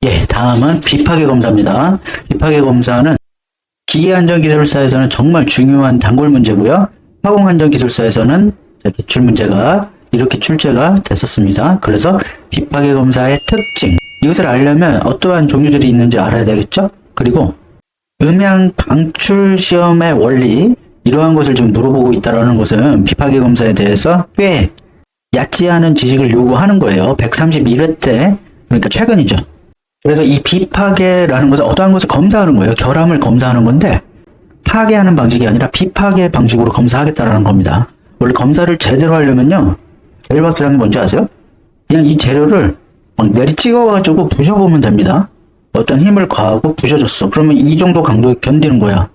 예, 다음은 비파괴 검사입니다. 비파괴 검사는 기계안전기술사에서는 정말 중요한 단골 문제고요. 화공안전기술사에서는 기출 문제가 이렇게 출제가 됐었습니다. 그래서 비파괴 검사의 특징, 이것을 알려면 어떠한 종류들이 있는지 알아야 되겠죠? 그리고 음향 방출 시험의 원리, 이러한 것을 지금 물어보고 있다는 것은 비파괴 검사에 대해서 꽤 얕지 않은 지식을 요구하는 거예요. 131회 때, 그러니까 최근이죠. 그래서 이 비파괴라는 것은 어떠한 것을 검사하는 거예요. 결함을 검사하는 건데 파괴하는 방식이 아니라 비파괴 방식으로 검사하겠다는 겁니다. 원래 검사를 제대로 하려면요, 제일 박스라는 게 뭔지 아세요? 그냥 이 재료를 막 내리 찍어가지고 부셔보면 됩니다. 어떤 힘을 가하고 부셔줬어. 그러면 이 정도 강도에 견디는 거야.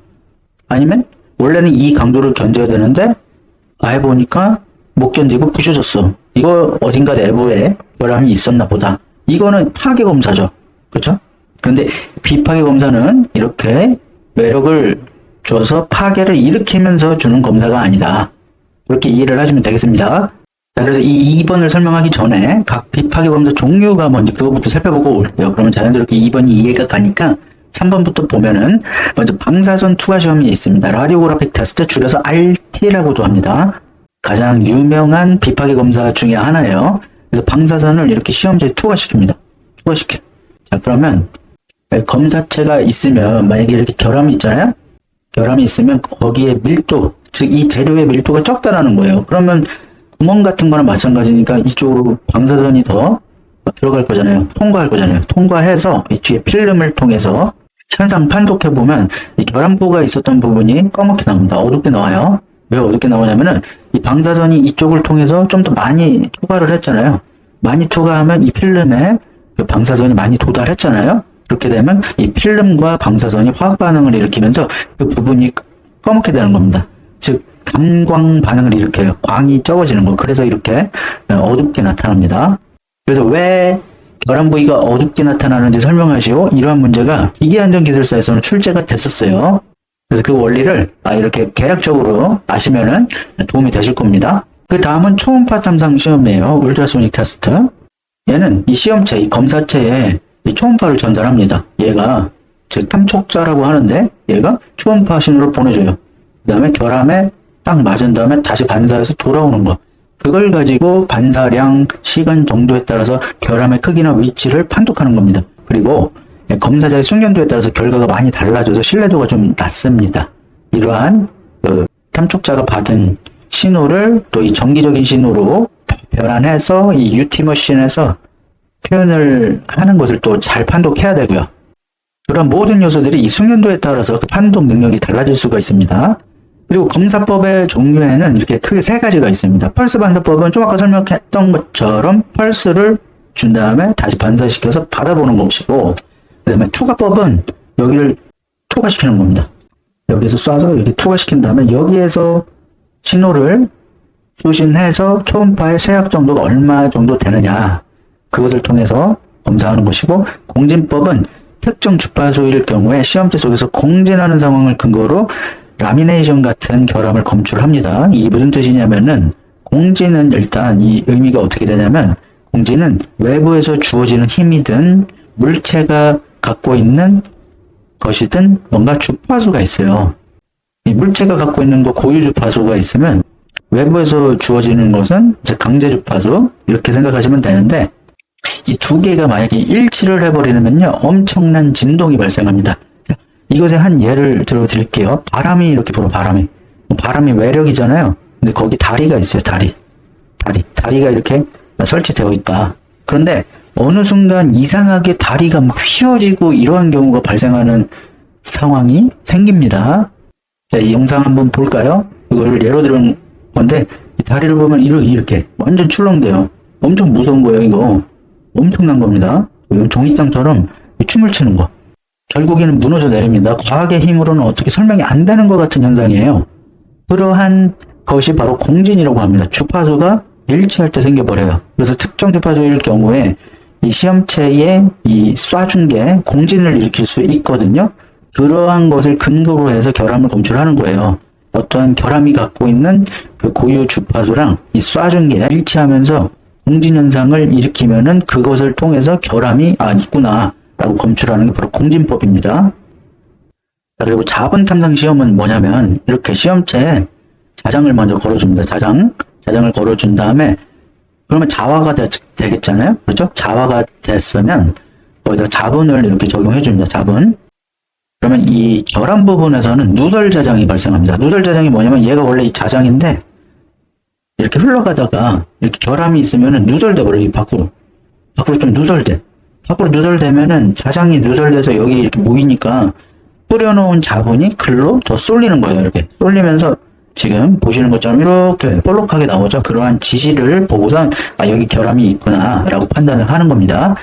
아니면 원래는 이 강도를 견뎌야 되는데 아예 보니까 못 견디고 부셔졌어. 이거 어딘가 내부에 결함이 있었나 보다. 이거는 파괴 검사죠. 그렇죠? 그런데 비파괴 검사는 이렇게 매력을 줘서 파괴를 일으키면서 주는 검사가 아니다. 그렇게 이해를 하시면 되겠습니다. 자, 그래서 이 2번을 설명하기 전에 각 비파괴 검사 종류가 뭔지 그거부터 살펴보고 올게요. 그러면 자연스럽게 2번이 이해가 가니까 3번부터 보면은 먼저 방사선 투하 시험이 있습니다. 라디오그래픽 테스트, 줄여서 RT라고도 합니다. 가장 유명한 비파괴 검사 중에 하나예요. 그래서 방사선을 이렇게 시험지에 투하시킵니다. 투하시켜. 자, 그러면 검사체가 있으면 만약에 이렇게 결함이 있잖아요. 결함이 있으면 거기에 밀도, 즉 이 재료의 밀도가 적다라는 거예요. 그러면 구멍 같은 거나 마찬가지니까 이쪽으로 방사선이 더 들어갈 거잖아요. 통과할 거잖아요. 통과해서 이 뒤에 필름을 통해서 현상 판독해보면 이 결함부가 있었던 부분이 검게 나옵니다. 어둡게 나와요. 왜 어둡게 나오냐면은 이 방사선이 이쪽을 통해서 좀 더 많이 투과를 했잖아요. 많이 투과하면 이 필름에 그 방사선이 많이 도달했잖아요. 그렇게 되면 이 필름과 방사선이 화학 반응을 일으키면서 그 부분이 검게 되는 겁니다. 즉 감광 반응을 일으켜요. 광이 적어지는 거. 그래서 이렇게 어둡게 나타납니다. 그래서 왜 결함 부위가 어둡게 나타나는지 설명하시오. 이러한 문제가 기계안전기술사에서는 출제가 됐었어요. 그래서 그 원리를 이렇게 계략적으로 아시면은 도움이 되실 겁니다. 그 다음은 초음파 탐상 시험이에요. 울트라소닉 테스트. 얘는 이 시험체, 이 검사체에 이 초음파를 전달합니다. 얘가 즉 탐촉자라고 하는데 얘가 초음파 신호를 보내줘요. 그 다음에 결함에 딱 맞은 다음에 다시 반사해서 돌아오는 거. 그걸 가지고 반사량, 시간 정도에 따라서 결함의 크기나 위치를 판독하는 겁니다. 그리고 검사자의 숙련도에 따라서 결과가 많이 달라져서 신뢰도가 좀 낮습니다. 이러한 탐촉자가 받은 신호를 또 이 정기적인 신호로 변환해서 이 UT 머신에서 표현을 하는 것을 또 잘 판독해야 되고요. 그런 모든 요소들이 이 숙련도에 따라서 그 판독 능력이 달라질 수가 있습니다. 그리고 검사법의 종류에는 이렇게 크게 세 가지가 있습니다. 펄스 반사법은 좀 아까 설명했던 것처럼 펄스를 준 다음에 다시 반사시켜서 받아보는 것이고, 그 다음에 투과법은 여기를 투과시키는 겁니다. 여기서 쏴서 이렇게 투과시킨 다음에 여기에서 신호를 수신해서 초음파의 쇠약 정도가 얼마 정도 되느냐, 그것을 통해서 검사하는 것이고, 공진법은 특정 주파수일 경우에 시험지 속에서 공진하는 상황을 근거로 라미네이션 같은 결함을 검출합니다. 이게 무슨 뜻이냐면은, 공진은 일단 이 의미가 어떻게 되냐면, 공진은 외부에서 주어지는 힘이든 물체가 갖고 있는 것이든 뭔가 주파수가 있어요. 이 물체가 갖고 있는 거 고유 주파수가 있으면 외부에서 주어지는 것은 이제 강제 주파수, 이렇게 생각하시면 되는데, 이 두 개가 만약에 일치를 해버리면요 엄청난 진동이 발생합니다. 이것의 한 예를 들어 드릴게요. 바람이 이렇게 불어. 바람이 외력이잖아요. 근데 거기 다리가 있어요. 다리가 이렇게 설치되어 있다. 그런데 어느 순간 이상하게 다리가 막 휘어지고 이러한 경우가 발생하는 상황이 생깁니다. 자, 이 영상 한번 볼까요? 이걸 예로 들은 건데, 이 다리를 보면 이렇게 완전 출렁대요. 엄청 무서운 거예요. 이거 엄청난 겁니다. 종이장처럼 춤을 추는 거. 결국에는 무너져 내립니다. 과학의 힘으로는 어떻게 설명이 안 되는 것 같은 현상이에요. 그러한 것이 바로 공진이라고 합니다. 주파수가 일치할 때 생겨버려요. 그래서 특정 주파수일 경우에 이 시험체에 이 쏴준 게 공진을 일으킬 수 있거든요. 그러한 것을 근거로 해서 결함을 검출하는 거예요. 어떠한 결함이 갖고 있는 그 고유 주파수랑 이 쏴준 게 일치하면서 공진 현상을 일으키면은 그것을 통해서 결함이 있구나 라고 검출하는 게 바로 공진법입니다. 자, 그리고 자본 탐상 시험은 뭐냐면 이렇게 시험체에 자장을 먼저 걸어줍니다. 자장을 걸어준 다음에 그러면 자화가 되겠잖아요. 그렇죠? 자화가 됐으면 거기다 자분을 이렇게 적용해 줍니다. 자분. 그러면 이 결함 부분에서는 누설 자장이 발생합니다. 누설 자장이 뭐냐면 얘가 원래 이 자장인데 이렇게 흘러가다가 이렇게 결함이 있으면은 누설돼 버려요. 밖으로 좀 누설돼. 밖으로 누설되면은 자장이 누설돼서 여기 이렇게 모이니까 뿌려놓은 자본이 글로 더 쏠리는 거예요. 이렇게 쏠리면서 지금 보시는 것처럼 이렇게 볼록하게 나오죠. 그러한 지시를 보고선 아 여기 결함이 있구나 라고 판단을 하는 겁니다.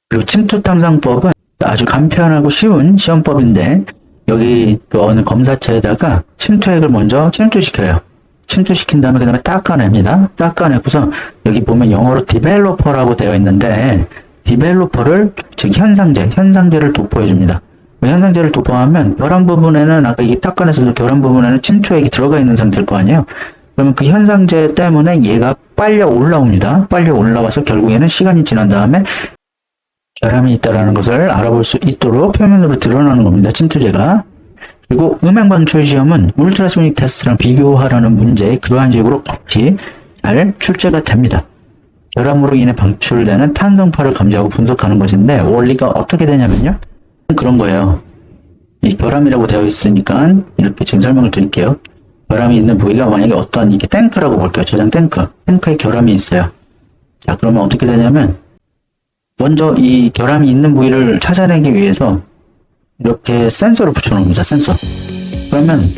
그리고 침투탐상법은 아주 간편하고 쉬운 시험법인데 여기 그 어느 검사체에다가 침투액을 먼저 침투시켜요. 침투시킨 다음에 그 다음에 닦아냅니다. 닦아내고서 여기 보면 영어로 디벨로퍼라고 되어 있는데 디벨로퍼를 즉 현상제를 도포해 줍니다. 현상제를 도포하면 결함 부분에는 아까 이게 닦아내서 결함 부분에는 침투액이 들어가 있는 상태일 거 아니에요. 그러면 그 현상제 때문에 얘가 빨려 올라옵니다. 빨려 올라와서 결국에는 시간이 지난 다음에 결함이 있다라는 것을 알아볼 수 있도록 표면으로 드러나는 겁니다. 침투제가. 그리고 음향 방출 시험은 울트라소닉 테스트랑 비교하라는 문제에 그러한 식으로 같이 잘 출제가 됩니다. 결함으로 인해 방출되는 탄성파를 감지하고 분석하는 것인데 원리가 어떻게 되냐면요. 그런 거예요. 이 결함이라고 되어 있으니까 이렇게 지금 설명을 드릴게요. 결함이 있는 부위가 만약에 어떤 이게 탱크라고 볼게요. 저장 탱크에 결함이 있어요. 자, 그러면 어떻게 되냐면 먼저 이 결함이 있는 부위를 찾아내기 위해서 이렇게 센서를 붙여놓습니다. 센서. 그러면